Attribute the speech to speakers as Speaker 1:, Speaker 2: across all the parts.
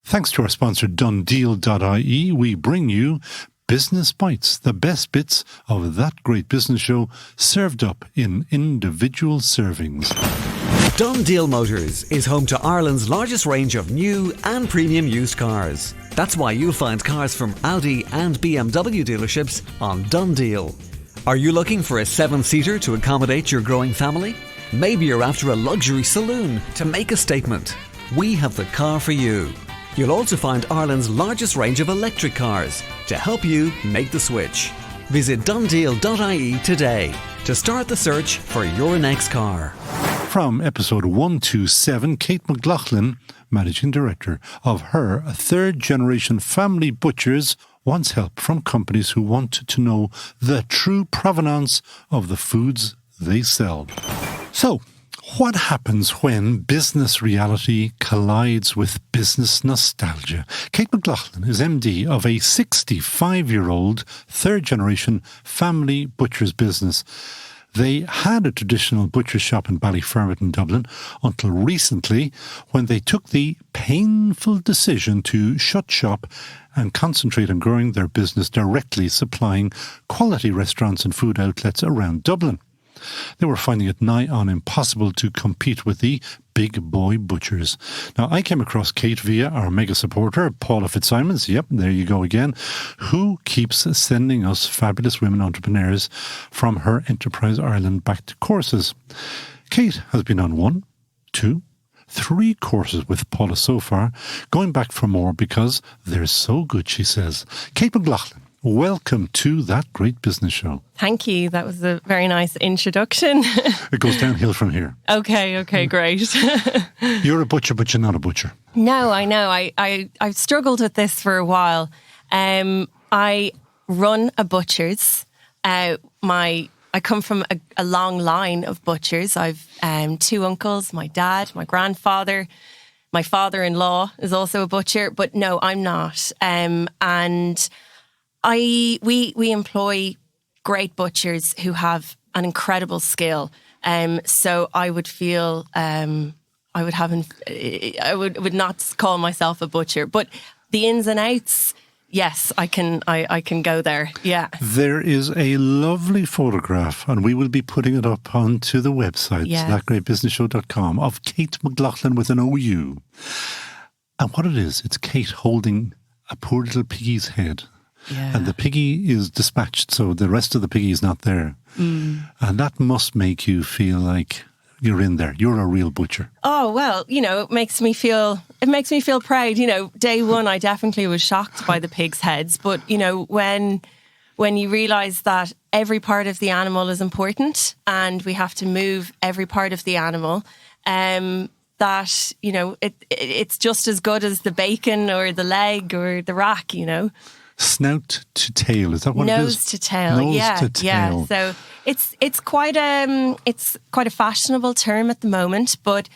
Speaker 1: Thanks to our sponsor Donedeal.ie, we bring you Business Bites, the best bits of that great business show served up in individual servings.
Speaker 2: Donedeal Motors is home to Ireland's largest range of new and premium used cars. That's why you'll find cars from Audi and BMW dealerships on Donedeal. Are you looking for a 7-seater to accommodate your growing family? Maybe you're after a luxury saloon to make a statement. We have the car for you. You'll also find Ireland's largest range of electric cars to help you make the switch. Visit Donedeal.ie today to start the search for your next car.
Speaker 1: From episode 127, Kate McLoughlin, Managing Director of her third-generation family butchers, wants help from companies who want to know the true provenance of the foods they sell. So, what happens when business reality collides with business nostalgia? Kate McLoughlin is MD of a 65-year-old third-generation family butcher's business. They had a traditional butcher shop in Ballyfermot in Dublin until recently, when they took the painful decision to shut shop and concentrate on growing their business directly supplying quality restaurants and food outlets around Dublin. They were finding it nigh on impossible to compete with the big boy butchers. Now, I came across Kate via our mega supporter, Paula Fitzsimons. Yep, there you go again, who keeps sending us fabulous women entrepreneurs from her Enterprise Ireland backed courses. Kate has been on 1, 2, 3 courses with Paula so far, going back for more because they're so good, she says. Kate McLoughlin, welcome to That Great Business Show.
Speaker 3: Thank you. That was a very nice introduction.
Speaker 1: It goes downhill from here.
Speaker 3: Okay, great.
Speaker 1: You're a butcher, but you're not a butcher.
Speaker 3: No, I know. I've struggled with this for a while. I run a butcher's. I come from a long line of butchers. I've 2 uncles, my dad, my grandfather. My father-in-law is also a butcher, but no, I'm not. And we employ great butchers who have an incredible skill. So I would feel I would not call myself a butcher, but the ins and outs, yes, I can go there. Yeah.
Speaker 1: There is a lovely photograph, and we will be putting it up onto the website, thatgreatbusinessshow.com, of Kate McLoughlin with an OU. And what it is, it's Kate holding a poor little piggy's head. Yeah. And the piggy is dispatched, so the rest of the piggy is not there. And that must make you feel like you're in there. You're a real butcher.
Speaker 3: Oh, well, it makes me feel proud. Day one, I definitely was shocked by the pig's heads. But, when you realise that every part of the animal is important and we have to move every part of the animal, that, it's just as good as the bacon or the leg or the rack,
Speaker 1: Snout to tail, is that what it is?
Speaker 3: Nose to tail, yeah. So it's quite a fashionable term at the moment, but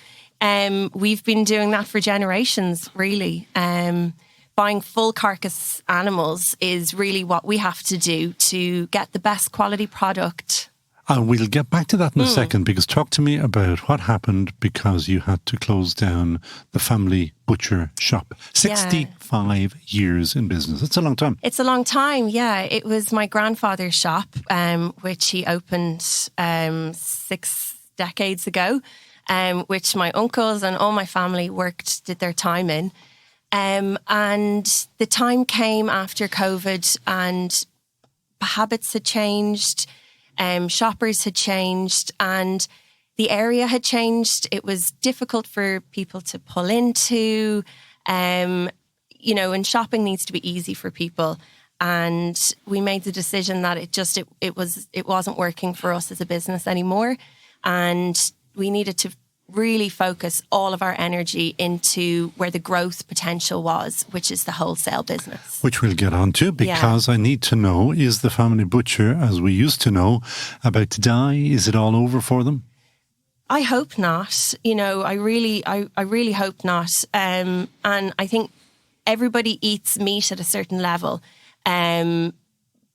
Speaker 3: we've been doing that for generations, really. Buying full carcass animals is really what we have to do to get the best quality product.
Speaker 1: And we'll get back to that in a second, because talk to me about what happened because you had to close down the family butcher shop. 65 years in business. It's a long time.
Speaker 3: It's a long time, yeah. It was my grandfather's shop, which he opened 6 decades ago, which my uncles and all my family did their time in. And the time came after COVID and habits had changed. Shoppers had changed and the area had changed. It was difficult for people to pull into, and shopping needs to be easy for people. And we made the decision that it wasn't working for us as a business anymore. And we needed to really focus all of our energy into where the growth potential was, which is the wholesale business.
Speaker 1: Which we'll get on to, because I need to know, is the family butcher, as we used to know, about to die? Is it all over for them?
Speaker 3: I hope not. I really hope not. And I think everybody eats meat at a certain level.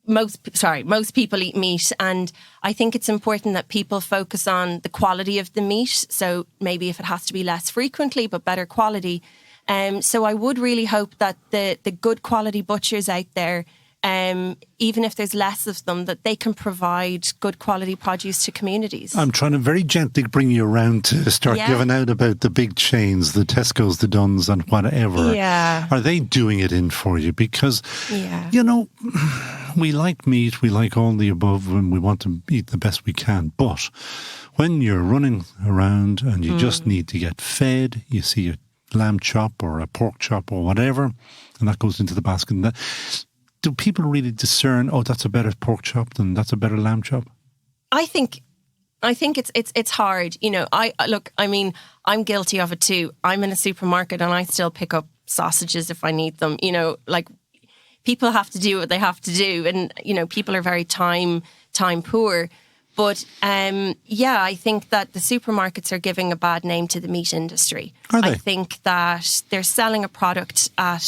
Speaker 3: Most people eat meat, and I think it's important that people focus on the quality of the meat. So maybe if it has to be less frequently, but better quality. So I would really hope that the good quality butchers out there, even if there's less of them, that they can provide good quality produce to communities.
Speaker 1: I'm trying to very gently bring you around to start giving out about the big chains, the Tesco's, the Dunnes and whatever.
Speaker 3: Yeah.
Speaker 1: Are they doing it in for you? Because, we like meat, we like all the above, and we want to eat the best we can. But when you're running around and you just need to get fed, you see a lamb chop or a pork chop or whatever, and that goes into the basket. And do people really discern, that's a better pork chop than that's a better lamb chop?
Speaker 3: I think it's hard. I'm guilty of it too. I'm in a supermarket and I still pick up sausages if I need them. People have to do what they have to do, and people are very time poor. But I think that the supermarkets are giving a bad name to the meat industry.
Speaker 1: Are they?
Speaker 3: I think that they're selling a product at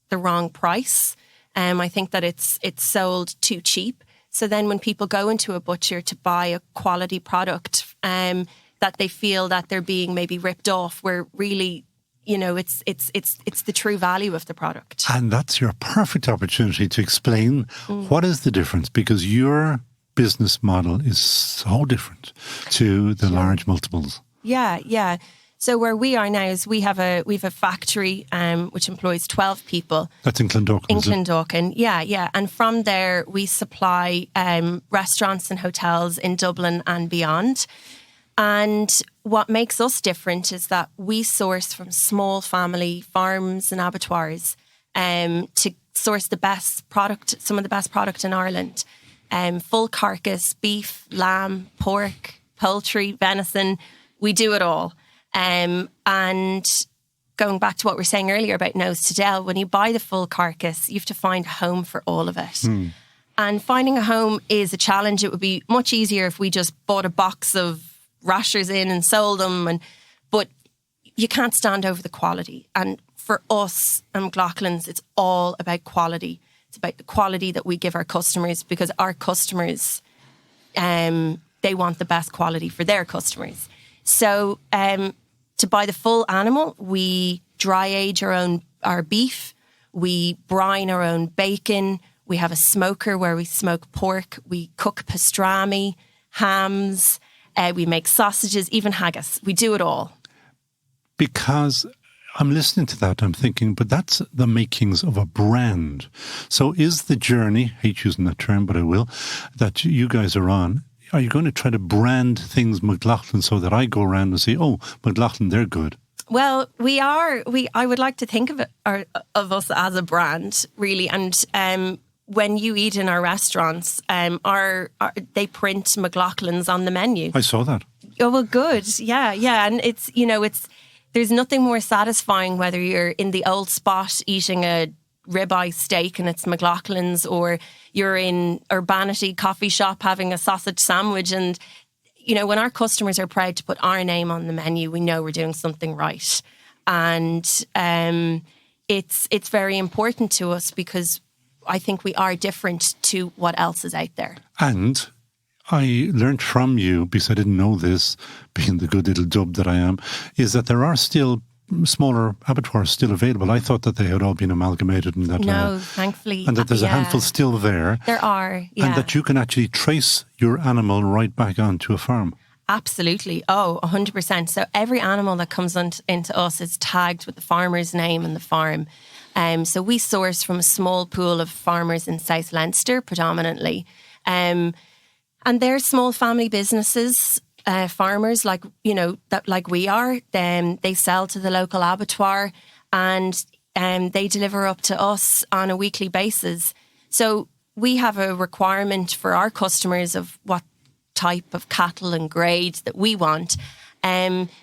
Speaker 3: the wrong price. I think that it's sold too cheap. So then when people go into a butcher to buy a quality product, that they feel that they're being maybe ripped off, where really, it's the true value of the product.
Speaker 1: And that's your perfect opportunity to explain what is the difference, because your business model is so different to the large multiples.
Speaker 3: Yeah. So where we are now is we have a factory which employs 12 people.
Speaker 1: That's in Clondalkin.
Speaker 3: In Clondalkin, yeah. And from there we supply restaurants and hotels in Dublin and beyond. And what makes us different is that we source from small family farms and abattoirs to source the best product, some of the best product in Ireland. Full carcass, beef, lamb, pork, poultry, venison, we do it all. And going back to what we were saying earlier about nose to tail, when you buy the full carcass, you have to find a home for all of it. And finding a home is a challenge. It would be much easier if we just bought a box of rashers in and sold them. But you can't stand over the quality. And for us and McLaughlin's, it's all about quality. It's about the quality that we give our customers, because our customers, they want the best quality for their customers. So to buy the full animal, we dry age our beef, we brine our own bacon, we have a smoker where we smoke pork, we cook pastrami, hams, we make sausages, even haggis. We do it all.
Speaker 1: Because I'm listening to that, I'm thinking, but that's the makings of a brand. So is the journey, I hate using that term, but I will, that you guys are on, are you going to try to brand things McLoughlin so that I go around and say, McLoughlin, they're good?
Speaker 3: Well, we are. I would like to think of us as a brand, really. And when you eat in our restaurants, they print McLaughlin's on the menu.
Speaker 1: I saw that.
Speaker 3: Oh, well, good. Yeah. And it's there's nothing more satisfying whether you're in the old spot eating a ribeye steak and it's McLaughlin's, or you're in Urbanity coffee shop having a sausage sandwich. And, when our customers are proud to put our name on the menu, we know we're doing something right. And it's very important to us, because I think we are different to what else is out there.
Speaker 1: And I learned from you, because I didn't know this, being the good little dub that I am, is that there are still smaller abattoirs still available. I thought that they had all been amalgamated, and that
Speaker 3: thankfully,
Speaker 1: and that there's a handful still there.
Speaker 3: There are,
Speaker 1: and that you can actually trace your animal right back onto a farm.
Speaker 3: Absolutely. 100%. So every animal that comes into us is tagged with the farmer's name and the farm. So we source from a small pool of farmers in South Leinster predominantly, and they're small family businesses. Farmers like we are, they sell to the local abattoir, and they deliver up to us on a weekly basis. So we have a requirement for our customers of what type of cattle and grade that we want.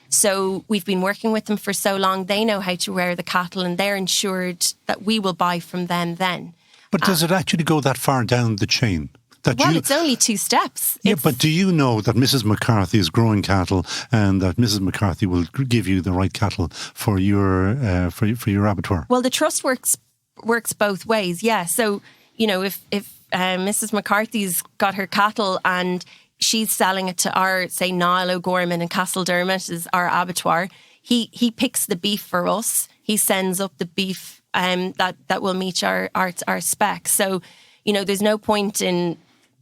Speaker 3: So we've been working with them for so long, they know how to rear the cattle, and they're ensured that we will buy from them then.
Speaker 1: But does it actually go that far down the chain?
Speaker 3: It's only 2 steps.
Speaker 1: But do you know that Mrs. McCarthy is growing cattle, and that Mrs. McCarthy will give you the right cattle for your for your abattoir?
Speaker 3: Well, the trust works both ways. Yeah. So if Mrs. McCarthy's got her cattle and she's selling it to our, say, Niall O'Gorman in Castledermot is our abattoir, he picks the beef for us. he sends up the beef that will meet our specs. So, there's no point in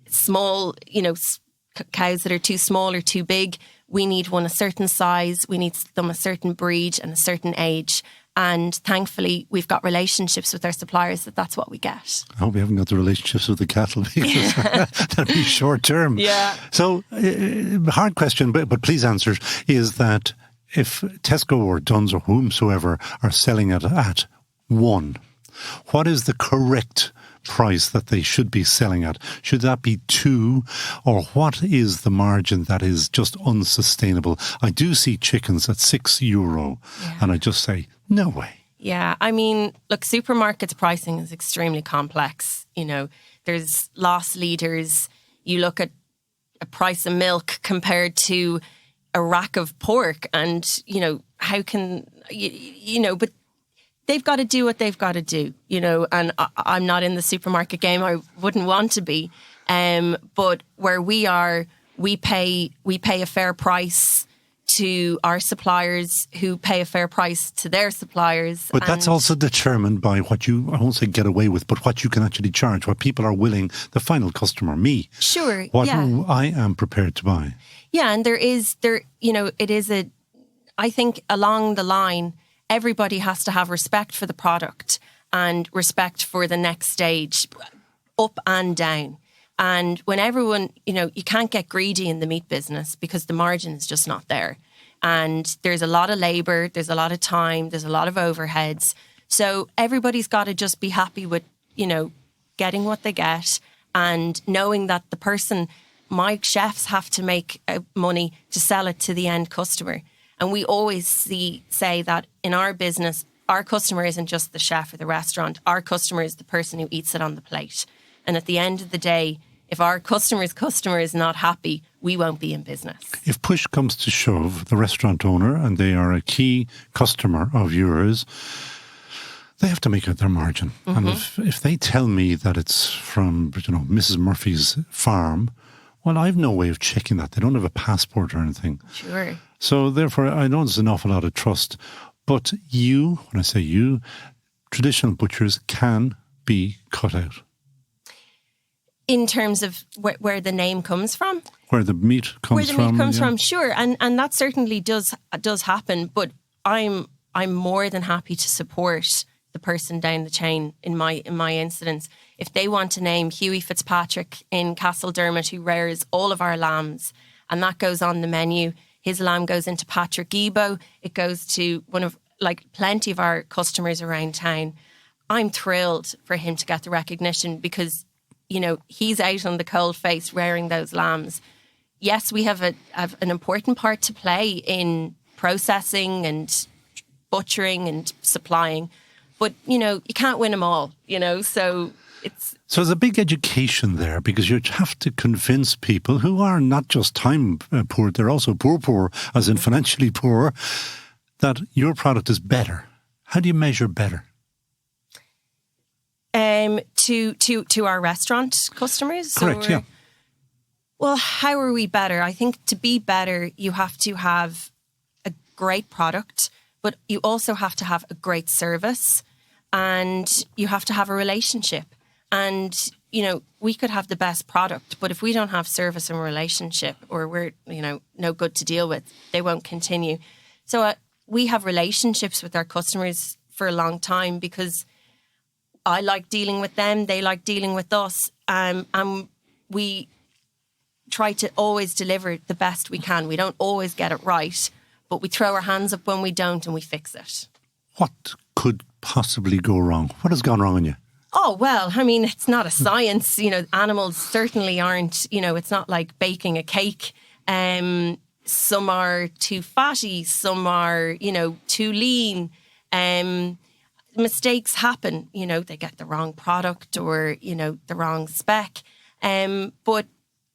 Speaker 3: small, cows that are too small or too big. We need one a certain size. We need them a certain breed and a certain age. And thankfully, we've got relationships with our suppliers that's what we get.
Speaker 1: I hope we haven't got the relationships with the cattle because that'd be short term.
Speaker 3: Yeah.
Speaker 1: So, hard question, but please answer, is that if Tesco or Dunnes or whomsoever are selling it at 1, what is the correct price that they should be selling at? Should that be 2, or what is the margin that is just unsustainable? I do see chickens at €6 and I just say, no way.
Speaker 3: Yeah, I mean, look, supermarkets pricing is extremely complex. There's loss leaders. You look at a price of milk compared to a rack of pork and, how can, but they've got to do what they've got to do, and I'm not in the supermarket game. I wouldn't want to be. But where we are, we pay a fair price to our suppliers who pay a fair price to their suppliers.
Speaker 1: But that's also determined by what you, I won't say get away with, but what you can actually charge, what people are willing, the final customer, me.
Speaker 3: Sure,
Speaker 1: what I am prepared to buy.
Speaker 3: Yeah, and I think along the line, everybody has to have respect for the product and respect for the next stage, up and down. And when everyone, you can't get greedy in the meat business because the margin is just not there. And there's a lot of labour, there's a lot of time, there's a lot of overheads. So everybody's got to just be happy with, getting what they get and knowing that the person, my chefs have to make money to sell it to the end customer. And we always say that in our business, our customer isn't just the chef or the restaurant. Our customer is the person who eats it on the plate. And at the end of the day, if our customer's customer is not happy, we won't be in business.
Speaker 1: If push comes to shove, the restaurant owner, and they are a key customer of yours, they have to make out their margin. Mm-hmm. And if they tell me that it's from, Mrs. Murphy's farm, well, I have no way of checking that. They don't have a passport or anything.
Speaker 3: Sure.
Speaker 1: So therefore, I know there's an awful lot of trust. But when I say you, traditional butchers can be cut out.
Speaker 3: In terms of where the name comes from?
Speaker 1: Where the meat comes from.
Speaker 3: Where the meat comes from, sure. And that certainly does happen. But I'm more than happy to support the person down the chain in my instance. If they want to name Hughie Fitzpatrick in Castledermot, who rears all of our lambs, and that goes on the menu, his lamb goes into Patrick Ebo, it goes to one of plenty of our customers around town. I'm thrilled for him to get the recognition because, he's out on the cold face rearing those lambs. Yes, we have an important part to play in processing and butchering and supplying, but, you can't win them all, so it's...
Speaker 1: So there's a big education there because you have to convince people who are not just time poor, they're also poor, as in financially poor, that your product is better. How do you measure better?
Speaker 3: To our restaurant customers?
Speaker 1: Correct, yeah.
Speaker 3: Well, how are we better? I think to be better, you have to have a great product, but you also have to have a great service and you have to have a relationship. And, we could have the best product, but if we don't have service and relationship or we're, no good to deal with, they won't continue. So we have relationships with our customers for a long time because I like dealing with them, they like dealing with us, and we try to always deliver the best we can. We don't always get it right, but we throw our hands up when we don't and we fix it.
Speaker 1: What could possibly go wrong? What has gone wrong on you?
Speaker 3: Oh, well, I mean, it's not a science. Animals certainly aren't, it's not like baking a cake. Some are too fatty, some are, too lean. Mistakes happen, they get the wrong product or, the wrong spec. But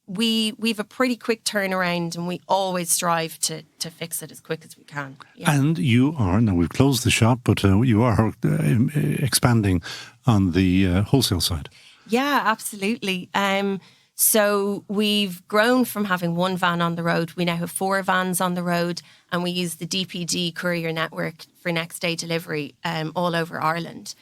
Speaker 3: we've a pretty quick turnaround and we always strive to fix it as quick as we can. Yeah.
Speaker 1: And you are, now we've closed the shop, but you are expanding on the wholesale side.
Speaker 3: Yeah, absolutely. So we've grown from having one van on the road. We now have 4 vans on the road, and we use the DPD courier network for next day delivery all over Ireland.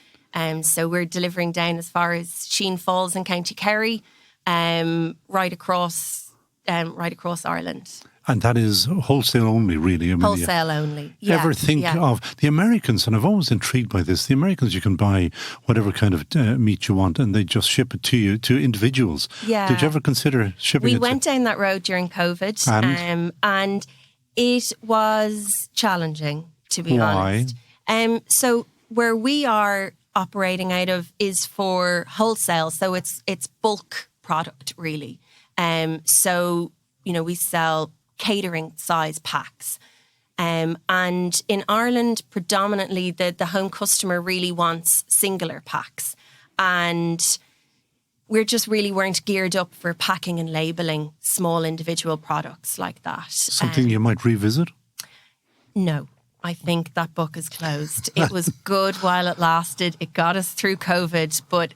Speaker 3: So we're delivering down as far as Sheen Falls in County Kerry, right across Ireland.
Speaker 1: And that is wholesale only, really. I mean,
Speaker 3: Wholesale only. Yeah.
Speaker 1: Ever think of the Americans? And I've always intrigued by this. The Americans, you can buy whatever kind of meat you want, and they just ship it to you, to individuals.
Speaker 3: Yeah.
Speaker 1: Did you ever consider shipping it?
Speaker 3: We went down that road during COVID, and it was challenging, to be honest. So where we are operating out of is for wholesale, so it's bulk product, really. So we sell catering size packs. And in Ireland, predominantly, the home customer really wants singular packs. And we just really weren't geared up for packing and labelling small individual products like that.
Speaker 1: Something you might revisit?
Speaker 3: No, I think that book is closed. It was good while it lasted. It got us through COVID, but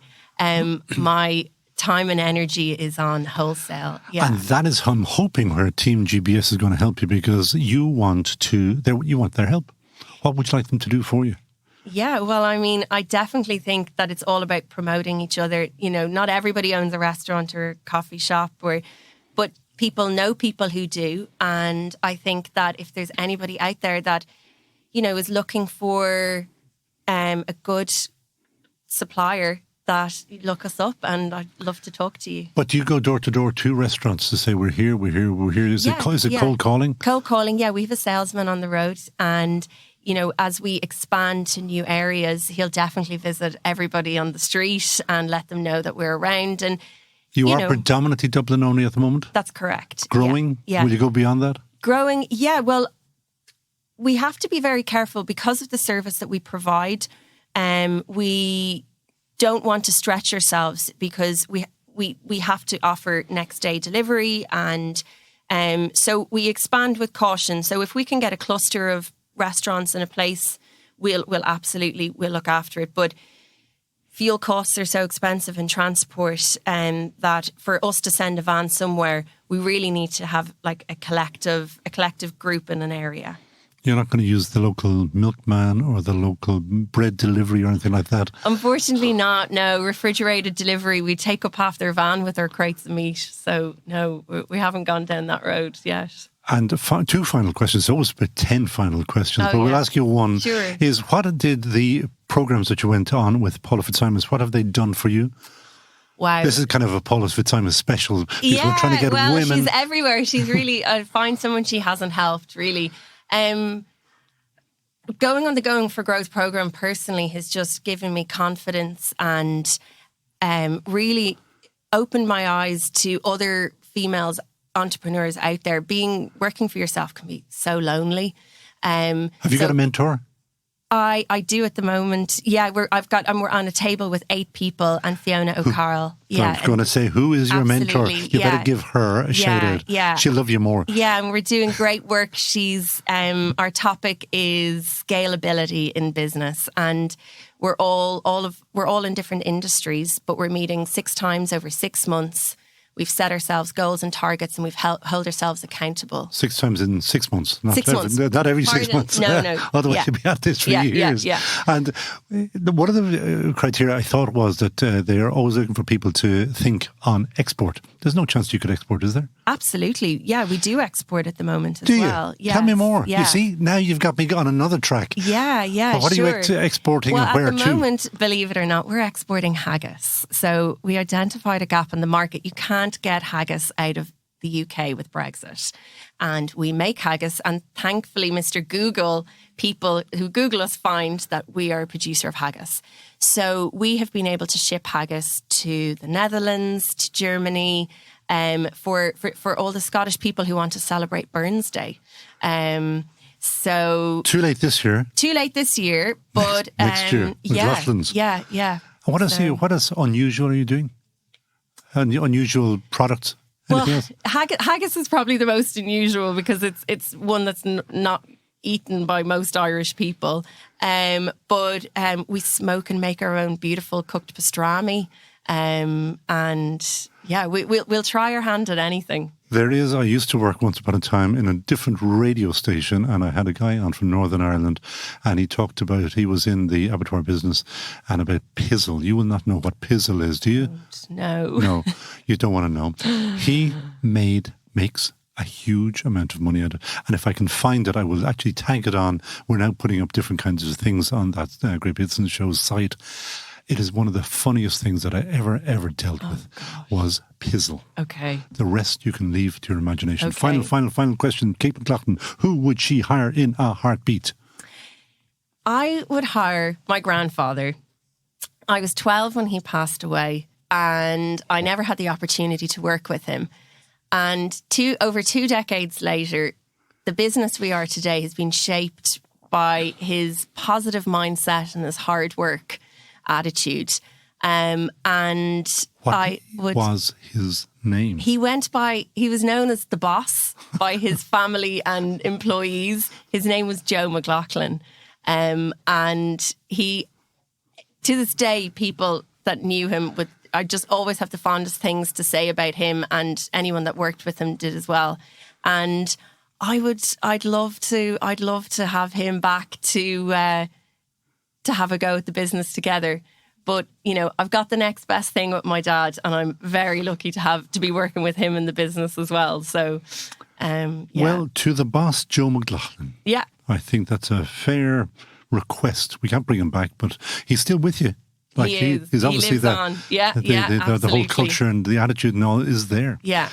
Speaker 3: my time and energy is on wholesale. Yeah.
Speaker 1: And that is, I'm hoping, where Team GBS is going to help you, because you want their help. What would you like them to do for you?
Speaker 3: Yeah, well, I mean, I definitely think that it's all about promoting each other. Not everybody owns a restaurant or a coffee shop, but people know people who do. And I think that if there's anybody out there that, is looking for a good supplier, that look us up, and I'd love to talk to you.
Speaker 1: But do you go door to door to restaurants to say, we're here? Is it cold calling?
Speaker 3: Cold calling, yeah. We have a salesman on the road, and, as we expand to new areas, he'll definitely visit everybody on the street and let them know that we're around. And
Speaker 1: you are predominantly Dublin only at the moment?
Speaker 3: That's correct.
Speaker 1: Growing?
Speaker 3: Yeah.
Speaker 1: Will you go beyond that?
Speaker 3: Growing, yeah. Well, we have to be very careful because of the service that we provide. We don't want to stretch ourselves, because we have to offer next day delivery, and so we expand with caution. So if we can get a cluster of restaurants in a place, we'll look after it. But fuel costs are so expensive in transport, that for us to send a van somewhere, we really need to have like a collective group in an area.
Speaker 1: You're not going to use the local milkman or the local bread delivery or anything like that?
Speaker 3: Unfortunately not, no. Refrigerated delivery, we take up half their van with our crates of meat. So no, we haven't gone down that road yet. And
Speaker 1: 2 final questions. It's always about 10 final questions, but we'll ask you one.
Speaker 3: Sure.
Speaker 1: Is what did the programmes that you went on with Paula Fitzsimons, what have they done for you?
Speaker 3: Wow.
Speaker 1: This is kind of a Paula Fitzsimons special. We're trying to get women.
Speaker 3: She's everywhere. She's really, I find someone she hasn't helped, really. Going on the Going for Growth programme personally has just given me confidence and really opened my eyes to other females entrepreneurs out there. Working for yourself can be so lonely.
Speaker 1: Have you got a mentor?
Speaker 3: I do at the moment. Yeah, we're on a table with 8 people and Fiona O'Carroll. Yeah,
Speaker 1: I'm going to say, who is your mentor? You better give her a shout out.
Speaker 3: Yeah,
Speaker 1: she'll love you more.
Speaker 3: Yeah, and we're doing great work. She's our topic is scalability in business, and we're all in different industries, but we're meeting 6 times over 6 months. We've set ourselves goals and targets, and we've hold ourselves accountable.
Speaker 1: 6 times in 6 months. Not
Speaker 3: 6 months.
Speaker 1: Not every 6 months.
Speaker 3: No.
Speaker 1: Otherwise you'd be at this for years.
Speaker 3: Yeah.
Speaker 1: And one of the criteria I thought was that they are always looking for people to think on export. There's no chance you could export, is there?
Speaker 3: Absolutely. Yeah, we do export at the moment as
Speaker 1: do
Speaker 3: well.
Speaker 1: You? Yes. Tell me more.
Speaker 3: Yeah.
Speaker 1: You see, now you've got me on another track.
Speaker 3: Yeah,
Speaker 1: but what are you exporting and where to?
Speaker 3: At the moment, believe it or not, we're exporting haggis. So we identified a gap in the market. You can't get haggis out of the UK with Brexit. And we make haggis, and thankfully, Mr. Google, people who Google us find that we are a producer of haggis. So we have been able to ship haggis to the Netherlands, to Germany, for all the Scottish people who want to celebrate Burns Day. So
Speaker 1: too late this year.
Speaker 3: But
Speaker 1: next year, McLoughlin's.
Speaker 3: Yeah.
Speaker 1: What is unusual are you doing? Unusual products.
Speaker 3: Well, haggis is probably the most unusual because it's one that's not eaten by most Irish people. But we smoke and make our own beautiful cooked pastrami. And yeah, we'll try our hand at anything.
Speaker 1: There is. I used to work once upon a time in a different radio station, and I had a guy on from Northern Ireland, and he talked about, he was in the abattoir business, and about pizzle. You will not know what pizzle is, do you?
Speaker 3: No.
Speaker 1: No, you don't want to know. He makes a huge amount of money out of it. And if I can find it, I will actually tag it on. We're now putting up different kinds of things on that Great Business Show's site. It is one of the funniest things that I ever dealt with was pizzle.
Speaker 3: Okay.
Speaker 1: The rest you can leave to your imagination.
Speaker 3: Okay.
Speaker 1: Final question. Kate McLoughlin, who would she hire in a heartbeat?
Speaker 3: I would hire my grandfather. I was 12 when he passed away, and I never had the opportunity to work with him. And over 2 decades later, the business we are today has been shaped by his positive mindset and his hard work attitude. And
Speaker 1: What was his name?
Speaker 3: He was known as the boss by his family and employees. His name was Joe McLoughlin. And he, to this day, people that knew him I just always have the fondest things to say about him, and anyone that worked with him did as well. And I'd love to have him back to have a go at the business together. But, you know, I've got the next best thing with my dad, and I'm very lucky to be working with him in the business as well. So, yeah.
Speaker 1: Well, to the boss, Joe McLoughlin.
Speaker 3: Yeah.
Speaker 1: I think that's a fair request. We can't bring him back, but he's still with you. Like
Speaker 3: he is.
Speaker 1: He's obviously
Speaker 3: lives on. Yeah,
Speaker 1: the whole culture and the attitude and all is there.
Speaker 3: Yeah.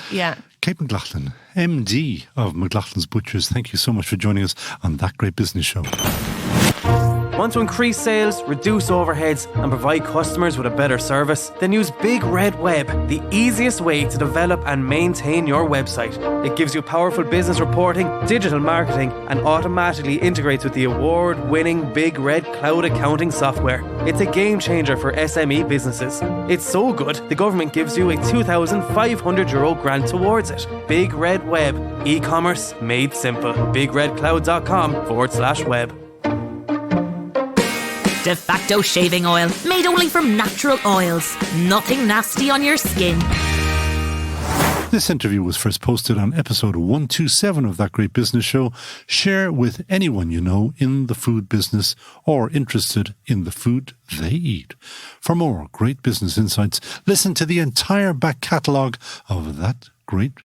Speaker 1: Kate McLoughlin, MD of McLoughlin's Butchers, thank you so much for joining us on That Great Business Show.
Speaker 4: Want to increase sales, reduce overheads, and provide customers with a better service? Then use Big Red Web, the easiest way to develop and maintain your website. It gives you powerful business reporting, digital marketing, and automatically integrates with the award-winning Big Red cloud accounting software. It's a game changer for SME businesses. It's so good, the government gives you a €2,500 grant towards it. Big Red Web, e-commerce made simple. BigRedCloud.com/web.
Speaker 5: De facto shaving oil, made only from natural oils. Nothing nasty on your skin.
Speaker 1: This interview was first posted on episode 127 of That Great Business Show. Share with anyone you know in the food business or interested in the food they eat. For more great business insights, listen to the entire back catalogue of That Great